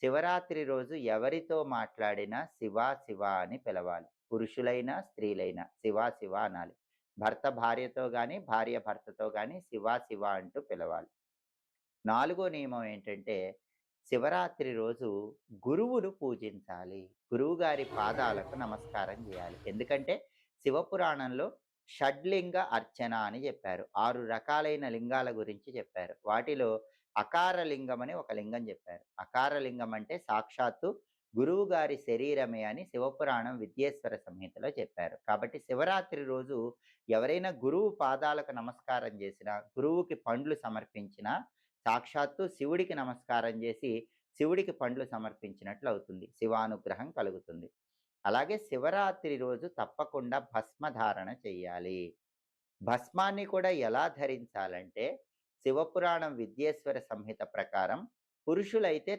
శివరాత్రి రోజు ఎవరితో మాట్లాడినా శివ శివ అని పిలవాలి. పురుషులైనా, స్త్రీలైనా శివ శివ అనాలి. భర్త భార్యతో గాని, భార్య భర్తతో గాని శివ శివ అంటూ పిలవాలి. నాలుగో నియమం ఏంటంటే, శివరాత్రి రోజు గురువును పూజించాలి. గురువుగారి పాదాలకు నమస్కారం జేయాలి. ఎందుకంటే, శివపురాణంలో షడ్లింగ అర్చన అని జెప్పారు. 6 రకాలైన లింగాల గురించి చెప్పారు. వాటిలో అకార లింగం అని ఒక లింగం జెప్పారు. అకార లింగం అంటే సాక్షాత్తు గురువుగారి శరీరమే అని శివపురాణం విద్యేశ్వర సంహితలో చెప్పారు. కాబట్టి శివరాత్రి రోజు ఎవరైనా గురువు పాదాలకు నమస్కారం జేసినా, గురువుకి పండ్లు సమర్పించినా సాక్షాత్తు శివుడికి నమస్కారం చేసి శివుడికి పండ్లు సమర్పించినట్లు అవుతుంది. శివానుగ్రహం కలుగుతుంది. అలాగే శివరాత్రి రోజు తప్పకుండా భస్మధారణ చెయ్యాలి. భస్మాన్ని కూడా ఎలా ధరించాలంటే శివపురాణం విద్యేశ్వర సంహిత ప్రకారం పురుషులైతే